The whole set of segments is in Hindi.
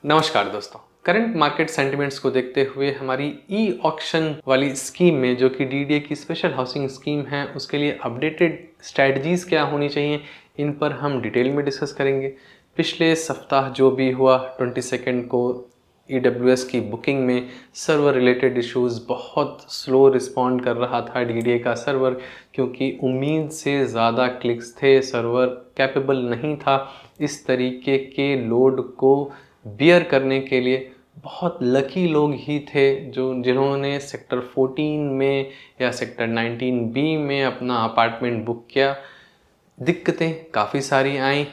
नमस्कार दोस्तों। करंट मार्केट सेंटिमेंट्स को देखते हुए हमारी ई ऑक्शन वाली स्कीम में जो कि डीडीए की स्पेशल हाउसिंग स्कीम है उसके लिए अपडेटेड स्ट्रैटेजीज क्या होनी चाहिए, इन पर हम डिटेल में डिस्कस करेंगे। पिछले सप्ताह जो भी हुआ 22 को ईडब्ल्यूएस की बुकिंग में सर्वर रिलेटेड इश्यूज बहुत स्लो रिस्पॉन्ड कर रहा था डीडीए का सर्वर, क्योंकि उम्मीद से ज़्यादा क्लिक्स थे, सर्वर कैपेबल नहीं था इस तरीके के लोड को बियर करने के लिए। बहुत लकी लोग ही थे जिन्होंने सेक्टर 14 में या सेक्टर 19B में अपना अपार्टमेंट बुक किया। दिक्कतें काफ़ी सारी आई,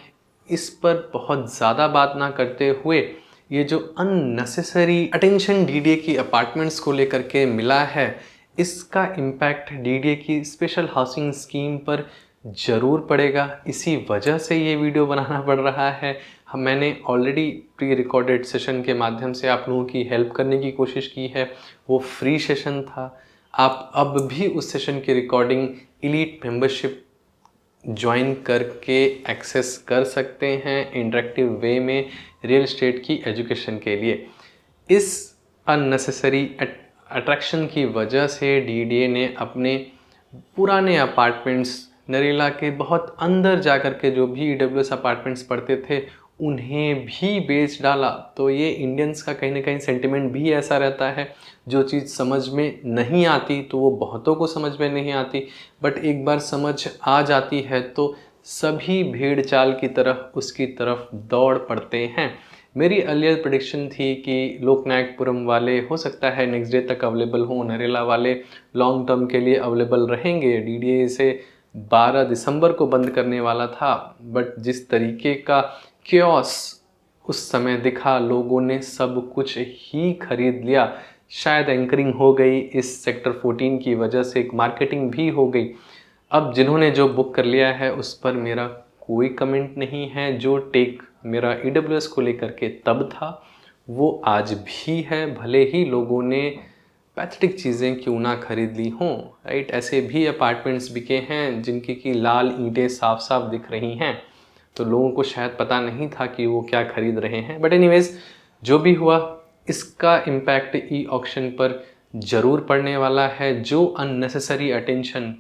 इस पर बहुत ज़्यादा बात ना करते हुए ये जो अननेसेसरी अटेंशन डीडीए की अपार्टमेंट्स को लेकर के मिला है, इसका इम्पैक्ट डीडीए की स्पेशल हाउसिंग स्कीम पर ज़रूर पड़ेगा। इसी वजह से ये वीडियो बनाना पड़ रहा है। मैंने ऑलरेडी प्री रिकॉर्डेड सेशन के माध्यम से आप लोगों की हेल्प करने की कोशिश की है, वो फ्री सेशन था। आप अब भी उस सेशन की रिकॉर्डिंग एलीट मेंबरशिप ज्वाइन करके एक्सेस कर सकते हैं इंटरेक्टिव वे में रियल एस्टेट की एजुकेशन के लिए। इस अननेसेसरी अट्रैक्शन की वजह से डीडीए ने अपने पुराने अपार्टमेंट्स नरेला के बहुत अंदर जा कर के जो भी ईडब्ल्यूएस अपार्टमेंट्स पड़ते थे उन्हें भी बेच डाला। तो ये इंडियंस का कहीं ना कहीं सेंटिमेंट भी ऐसा रहता है, जो चीज़ समझ में नहीं आती तो वो बहुतों को समझ में नहीं आती, बट एक बार समझ आ जाती है तो सभी भेड़ चाल की तरफ उसकी तरफ दौड़ पड़ते हैं। मेरी अर्लियर प्रेडिक्शन थी कि लोकनायकपुरम वाले हो सकता है नेक्स्ट डे तक अवेलेबल हों, नरेला वाले लॉन्ग टर्म के लिए अवेलेबल रहेंगे। डीडीए इसे 12 दिसंबर को बंद करने वाला था, बट जिस तरीके का क्योस उस समय दिखा, लोगों ने सब कुछ ही खरीद लिया। शायद एंकरिंग हो गई इस सेक्टर 14 की वजह से, एक मार्केटिंग भी हो गई। अब जिन्होंने जो बुक कर लिया है उस पर मेरा कोई कमेंट नहीं है। जो टेक मेरा ईडब्ल्यूएस को लेकर के तब था वो आज भी है, भले ही लोगों ने पैथेटिक चीज़ें क्यों ना खरीद ली हों, राइट। ऐसे भी अपार्टमेंट्स बिके हैं जिनकी की लाल ईंटें साफ साफ दिख रही हैं, तो लोगों को शायद पता नहीं था कि वो क्या खरीद रहे हैं। बट एनीवेज, जो भी हुआ इसका इम्पैक्ट ई ऑक्शन पर ज़रूर पड़ने वाला है। जो अननेसेसरी अटेंशन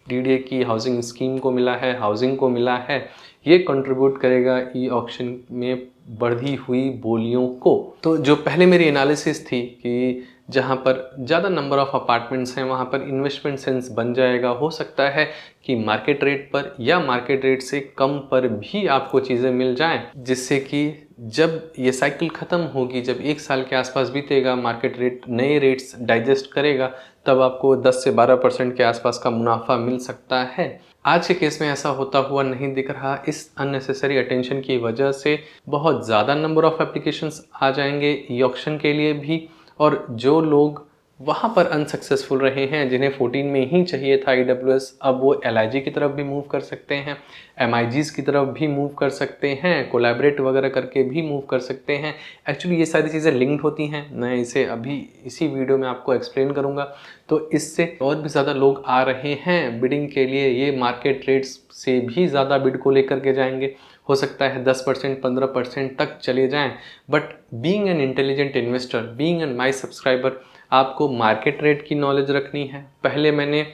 डीडीए की हाउसिंग स्कीम को मिला है, हाउसिंग को मिला है, ये कंट्रीब्यूट करेगा ई ऑक्शन में बढ़ी हुई बोलियों को। तो जो पहले मेरी एनालिसिस थी कि जहाँ पर ज़्यादा नंबर ऑफ़ अपार्टमेंट्स हैं वहाँ पर इन्वेस्टमेंट सेंस बन जाएगा। हो सकता है कि मार्केट रेट पर या मार्केट रेट से कम पर भी आपको चीज़ें मिल जाएं, जिससे कि जब ये साइकिल ख़त्म होगी, जब 1 साल के आसपास बीतेगा, मार्केट रेट नए रेट्स डाइजेस्ट करेगा, तब आपको 10 से 12% के आसपास का मुनाफा मिल सकता है। आज के केस में ऐसा होता हुआ नहीं दिख रहा। इस अननेसेसरी अटेंशन की वजह से बहुत ज़्यादा नंबर ऑफ़ एप्लीकेशंस आ जाएंगे ई ऑक्शन के लिए भी, और जो लोग वहाँ पर अनसक्सेसफुल रहे हैं, जिन्हें 14 में ही चाहिए था ईडब्ल्यूएस, अब वो एलआईजी की तरफ भी मूव कर सकते हैं, एमआईजीज़ की तरफ भी मूव कर सकते हैं, कोलैबोरेट वगैरह करके भी मूव कर सकते हैं। एक्चुअली ये सारी चीज़ें लिंक्ड होती हैं, मैं इसे अभी इसी वीडियो में आपको एक्सप्लेन करूँगा। तो इससे और भी ज़्यादा लोग आ रहे हैं बिडिंग के लिए, ये मार्केट रेट्स से भी ज़्यादा बिड को लेकर के जाएंगे। हो सकता है 10% 15% तक चले जाएं। But being an intelligent investor, being an my subscriber, आपको मार्केट रेट की नॉलेज रखनी है। पहले मैंने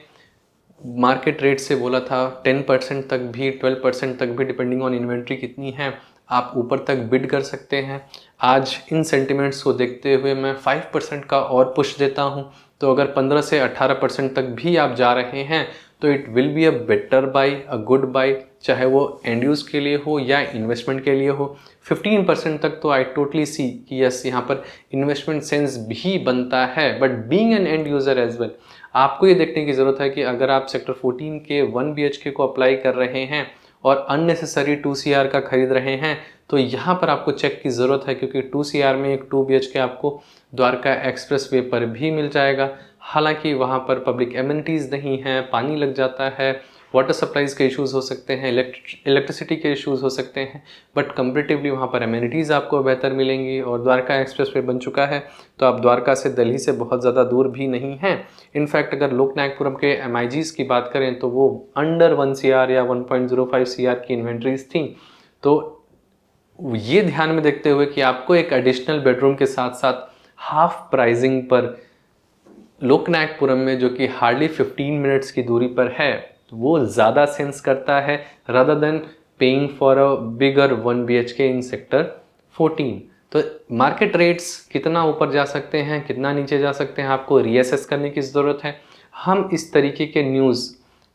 मार्केट रेट से बोला था 10% तक भी, 12% तक भी, डिपेंडिंग ऑन इन्वेंट्री कितनी है, आप ऊपर तक बिड कर सकते हैं। आज इन सेंटिमेंट्स को देखते हुए मैं 5% का और पुश देता हूँ। तो अगर 15 से 18% तक भी आप जा रहे हैं तो it will be a better buy, a good buy, चाहे वो एंड यूज के लिए हो या इन्वेस्टमेंट के लिए हो। 15% तक तो आई टोटली सी कि यस, यहाँ पर इन्वेस्टमेंट सेंस भी बनता है। But being an end user as well, आपको ये देखने की ज़रूरत है कि अगर आप सेक्टर 14 के 1 BHK को अप्लाई कर रहे हैं और अननेसेसरी 2 CR का खरीद रहे हैं, तो यहाँ पर आपको चेक की ज़रूरत है, क्योंकि 2 CR में एक 2 BHK आपको द्वारका एक्सप्रेस वे पर भी मिल जाएगा। हालांकि वहाँ पर पब्लिक एमिनिटीज़ नहीं है, पानी लग जाता है, वाटर सप्लाईज के इश्यूज़ हो सकते हैं, इलेक्ट्रिसिटी के इश्यूज़ हो सकते हैं, बट कंपेरेटिवली वहाँ पर एमिनिटीज़ आपको बेहतर मिलेंगी। और द्वारका एक्सप्रेस वे बन चुका है, तो आप द्वारका से दिल्ली से बहुत ज़्यादा दूर भी नहीं हैं। इनफैक्ट अगर लोकनायकपुरम के एमआईजीज़ की बात करें तो वो अंडर 1 CR या 1.05 CR की इन्वेंट्रीज थी। तो ये ध्यान में देखते हुए कि आपको एक एडिशनल बेडरूम के साथ साथ हाफ प्राइसिंग पर लोकनायकपुरम में, जो कि हार्डली 15 मिनट्स की दूरी पर है, वो ज़्यादा सेंस करता है rather than paying for a bigger 1 BHK in sector 14। तो मार्केट रेट्स कितना ऊपर जा सकते हैं, कितना नीचे जा सकते हैं, आपको रीअसेस करने की ज़रूरत है। हम इस तरीके के न्यूज़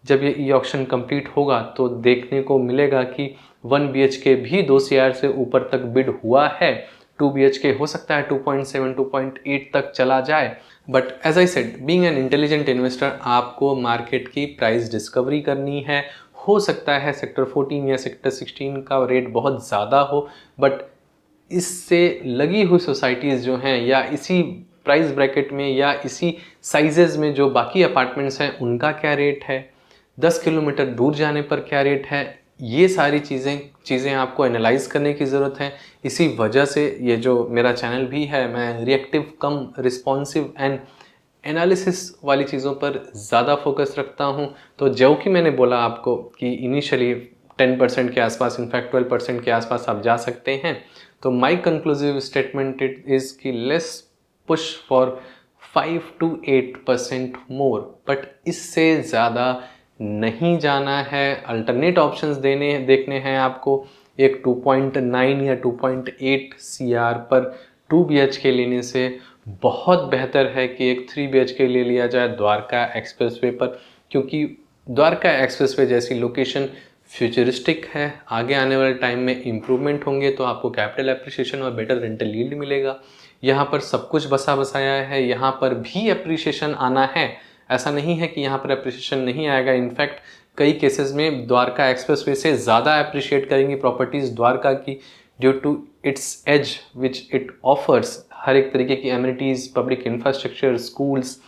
जब ये ई ऑक्शन कंप्लीट होगा तो देखने को मिलेगा कि 1 BHK भी 2 CR से ऊपर तक बिड हुआ है। 2 BHK हो सकता है 2.7 2.8 तक चला जाए। But as I said, being an intelligent investor, आपको मार्केट की प्राइस डिस्कवरी करनी है। हो सकता है सेक्टर 14 या सेक्टर 16 का रेट बहुत ज़्यादा हो, बट इससे लगी हुई सोसाइटीज़ जो हैं या इसी प्राइस ब्रैकेट में या इसी साइजेज़ में जो बाकी अपार्टमेंट्स हैं उनका क्या रेट है, 10 किलोमीटर दूर जाने पर क्या रेट है, ये सारी चीज़ें आपको एनालाइज करने की ज़रूरत है। इसी वजह से ये जो मेरा चैनल भी है, मैं reactive come responsive and analysis वाली चीज़ों पर ज़्यादा फोकस रखता हूँ। तो जो कि मैंने बोला आपको कि इनिशियली 10% के आसपास, इनफैक्ट 12% के आसपास आप जा सकते हैं। तो माई कंक्लूसिव स्टेटमेंट इट इज़ कि less push for 5 to 8% more, but इससे ज़्यादा नहीं जाना है। अल्टरनेट ऑप्शंस देखने हैं आपको। एक 2.9 या 2.8 CR पर 2 BHK लेने से बहुत बेहतर है कि एक 3 BHK ले लिया जाए द्वारका एक्सप्रेसवे पर, क्योंकि द्वारका एक्सप्रेसवे जैसी लोकेशन फ्यूचरिस्टिक है। आगे आने वाले टाइम में इम्प्रूवमेंट होंगे तो आपको कैपिटल एप्रिसिएशन और बेटर रेंटल यील्ड मिलेगा। यहाँ पर सब कुछ बसा बसाया है, यहाँ पर भी एप्रिसिएशन आना है। ऐसा नहीं है कि यहाँ पर एप्रिसिएशन नहीं आएगा। इनफैक्ट कई केसेस में द्वारका एक्सप्रेसवे से ज़्यादा अप्रिशिएट करेंगी प्रॉपर्टीज़ द्वारका की, due to its age which it offers. हर एक तरीके की एमिनिटीज़, पब्लिक इंफ्रास्ट्रक्चर, स्कूल्स,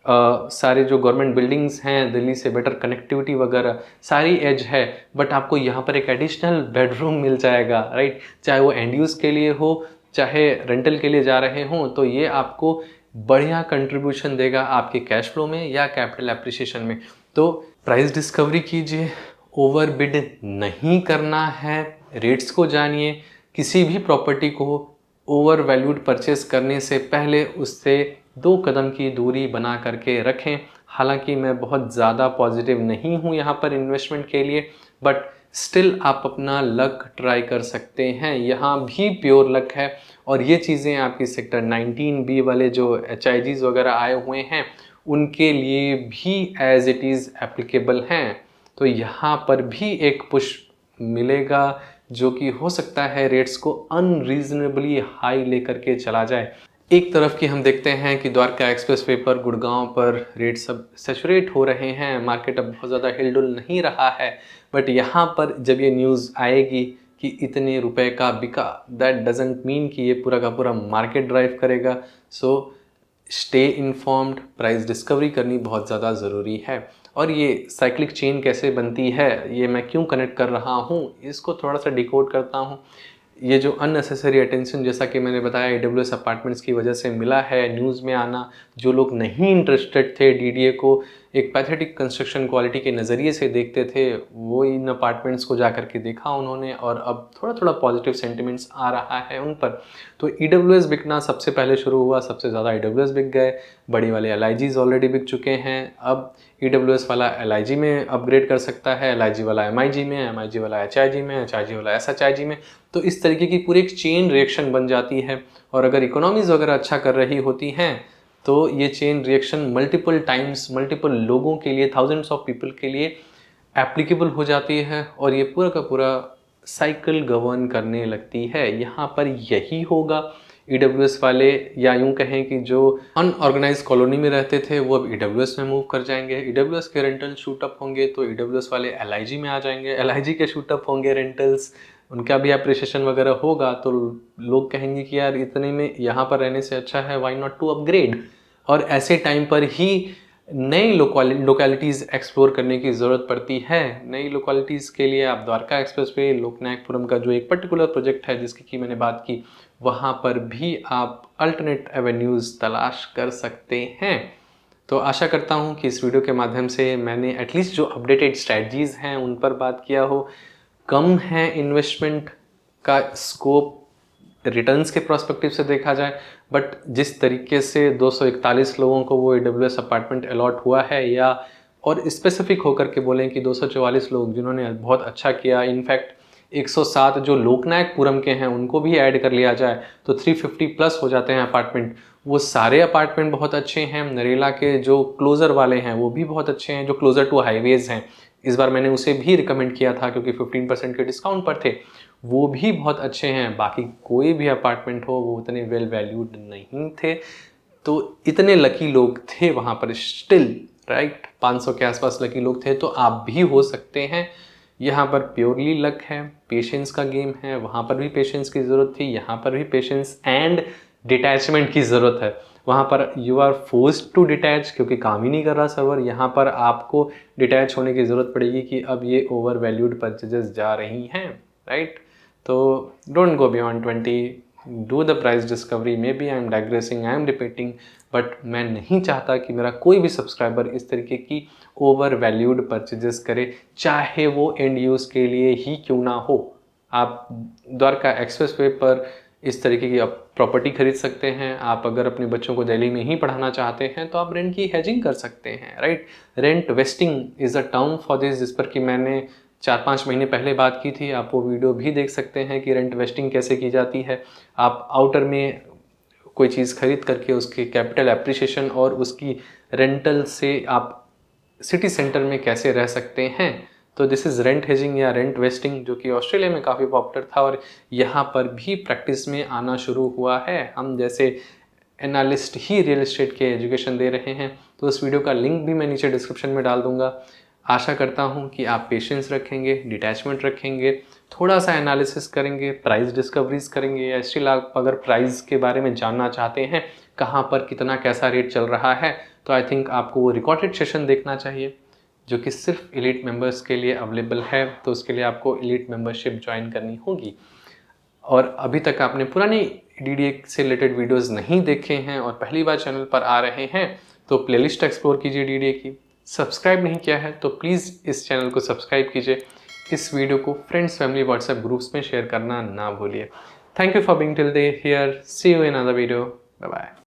सारे जो गवर्नमेंट बिल्डिंग्स हैं, दिल्ली से बेटर कनेक्टिविटी वगैरह सारी एज है। बट आपको यहाँ पर एक एडिशनल बेडरूम मिल जाएगा, राइट? चाहे वो एंड यूज़ के लिए हो, चाहे रेंटल के लिए जा रहे हों, तो ये आपको बढ़िया कंट्रीब्यूशन देगा आपके कैश फ्लो में या कैपिटल एप्रिसिएशन में। तो प्राइस डिस्कवरी कीजिए, ओवर बिड नहीं करना है, रेट्स को जानिए। किसी भी प्रॉपर्टी को ओवर वैल्यूड परचेस करने से पहले उससे 2 कदम की दूरी बना करके रखें। हालांकि मैं बहुत ज़्यादा पॉजिटिव नहीं हूँ यहाँ पर इन्वेस्टमेंट के लिए, बट स्टिल आप अपना लक ट्राई कर सकते हैं। यहाँ भी प्योर लक है। और ये चीज़ें आपकी सेक्टर 19B वाले जो HIGs वगैरह आए हुए हैं उनके लिए भी एज इट इज़ एप्लीकेबल हैं। तो यहाँ पर भी एक पुश मिलेगा जो कि हो सकता है रेट्स को अनरीजनेबली हाई लेकर के चला जाए। एक तरफ की हम देखते हैं कि द्वारका एक्सप्रेसवे पर, गुड़गांव पर रेट सब सैचुरेट हो रहे हैं, मार्केट अब बहुत ज़्यादा हिलडुल नहीं रहा है। बट यहाँ पर जब ये न्यूज़ आएगी कि इतने रुपए का बिका, दैट डजेंट मीन कि ये पूरा का पूरा मार्केट ड्राइव करेगा। So stay informed, price discovery करनी बहुत ज़्यादा ज़रूरी है। और ये साइक्लिक चेन कैसे बनती है, ये मैं क्यों कनेक्ट कर रहा हूँ, इसको थोड़ा सा डिकोड करता हूँ। ये जो अननेसेसरी अटेंशन, जैसा कि मैंने बताया, AWS अपार्टमेंट्स की वजह से मिला है, न्यूज़ में आना। जो लोग नहीं इंटरेस्टेड थे, DDA को एक पैथेटिक कंस्ट्रक्शन क्वालिटी के नज़रिए से देखते थे, वो इन अपार्टमेंट्स को जा कर के देखा उन्होंने, और अब थोड़ा थोड़ा पॉजिटिव सेंटिमेंट्स आ रहा है उन पर। तो AWS बिकना सबसे पहले शुरू हुआ, सबसे ज़्यादा AWS बिक गए। बड़ी वाले LIGs ऑलरेडी बिक चुके हैं। अब AWS वाला LIG में अपग्रेड कर सकता है, LIG वाला MIG में, MIG वाला HIG में, HIG वाला SHIG में। तो इस तरीके की पूरी एक चेन रिएक्शन बन जाती है। और अगर इकोनॉमीज़ वगैरह अच्छा कर रही होती हैं तो ये chain reaction multiple times, multiple लोगों के लिए, थाउजेंड्स ऑफ पीपल के लिए एप्लीकेबल हो जाती है, और ये पूरा का पूरा साइकिल गवर्न करने लगती है। यहाँ पर यही होगा। AWS वाले, या यूँ कहें कि जो अनऑर्गेनाइज कॉलोनी में रहते थे, वो अब AWS में मूव कर जाएंगे। AWS के रेंटल शूटअप होंगे तो AWS वाले LIG में आ जाएंगे। LIG के शूटअप होंगे रेंटल्स, उनका भी अप्रिसिएशन वगैरह होगा, तो लोग कहेंगे कि यार इतने में यहाँ पर रहने से अच्छा है, व्हाई नॉट टू अपग्रेड। और ऐसे टाइम पर ही नई लोकेलिटीज़ एक्सप्लोर करने की ज़रूरत पड़ती है। नई लोकेलिटीज़ के लिए आप द्वारका एक्सप्रेसवे, लोकनायकपुरम का जो एक पर्टिकुलर प्रोजेक्ट है जिसकी की मैंने बात की, वहाँ पर भी आप अल्टरनेट एवेन्यूज़ तलाश कर सकते हैं। तो आशा करता हूँ कि इस वीडियो के माध्यम से मैंने एटलीस्ट जो अपडेटेड स्ट्रैटेजीज़ हैं उन पर बात किया हो। कम है इन्वेस्टमेंट का स्कोप रिटर्न्स के प्रोस्पेक्टिव से देखा जाए, बट जिस तरीके से 241 लोगों को वो AWS अपार्टमेंट अलॉट हुआ है, या और स्पेसिफिक होकर के बोलें कि 244 लोग जिन्होंने बहुत अच्छा किया, इनफैक्ट 107 जो लोकनायकपुरम के हैं उनको भी ऐड कर लिया जाए तो 350 प्लस हो जाते हैं अपार्टमेंट। वो सारे अपार्टमेंट बहुत अच्छे हैं। नरेला के जो क्लोज़र वाले हैं वो भी बहुत अच्छे हैं, जो क्लोज़र टू हाईवेज़ हैं। इस बार मैंने उसे भी रिकमेंड किया था क्योंकि 15% के डिस्काउंट पर थे। वो भी बहुत अच्छे हैं। बाकी कोई भी अपार्टमेंट हो वो उतने वेल वैल्यूड नहीं थे। तो इतने लकी लोग थे वहाँ पर स्टिल, राइट, 500 के आसपास लकी लोग थे, तो आप भी हो सकते हैं। यहाँ पर प्योरली लक है, पेशेंस का गेम है। वहाँ पर भी पेशेंस की ज़रूरत थी, यहाँ पर भी पेशेंस एंड डिटैचमेंट की ज़रूरत है। वहाँ पर you are forced to detach क्योंकि काम ही नहीं कर रहा सर्वर। यहाँ पर आपको डिटैच होने की ज़रूरत पड़ेगी कि अब ये ओवर वैल्यूड परचेजेस जा रही हैं, राइट। तो don't go beyond 20, do the price discovery. Maybe I am digressing, I am repeating, but मैं नहीं चाहता कि मेरा कोई भी सब्सक्राइबर इस तरीके की ओवर वैल्यूड परचेजेस करे, चाहे वो एंड यूज़ के लिए ही क्यों ना हो। आप द्वारका एक्सप्रेस वे पर इस तरीके की आप प्रॉपर्टी खरीद सकते हैं। आप अगर अपने बच्चों को दिल्ली में ही पढ़ाना चाहते हैं तो आप रेंट की हेजिंग कर सकते हैं, right. Rent wasting is a term for this, जिस पर कि मैंने 4-5 महीने पहले बात की थी। आप वो वीडियो भी देख सकते हैं कि रेंट वेस्टिंग कैसे की जाती है। आप आउटर में कोई चीज़ खरीद करके उसकी कैपिटल एप्रिसिएशन और उसकी रेंटल से आप सिटी सेंटर में कैसे रह सकते हैं। तो दिस इज़ रेंट हेजिंग या रेंट वेस्टिंग, जो कि ऑस्ट्रेलिया में काफ़ी पॉपुलर था और यहाँ पर भी प्रैक्टिस में आना शुरू हुआ है। हम जैसे एनालिस्ट ही रियल एस्टेट के एजुकेशन दे रहे हैं। तो उस वीडियो का लिंक भी मैं नीचे डिस्क्रिप्शन में डाल दूंगा। आशा करता हूँ कि आप पेशेंस रखेंगे, डिटैचमेंट रखेंगे, थोड़ा सा एनालिसिस करेंगे, प्राइस डिस्कवरीज करेंगे, या स्टिल आप अगर प्राइस के बारे में जानना चाहते हैं कहाँ पर कितना कैसा रेट चल रहा है, तो आई थिंक आपको वो रिकॉर्डेड सेशन देखना चाहिए जो कि सिर्फ एलीट मेंबर्स के लिए अवेलेबल है। तो उसके लिए आपको एलीट मेंबरशिप ज्वाइन करनी होगी। और अभी तक आपने पुरानी DDA से रिलेटेड वीडियोस नहीं देखे हैं और पहली बार चैनल पर आ रहे हैं तो प्लेलिस्ट एक्सप्लोर कीजिए DDA की। सब्सक्राइब नहीं किया है तो प्लीज़ इस चैनल को सब्सक्राइब कीजिए। इस वीडियो को फ्रेंड्स, फैमिली, व्हाट्सएप ग्रुप्स में शेयर करना ना भूलिए। Thank you for being till the here. See you in another video. Bye bye.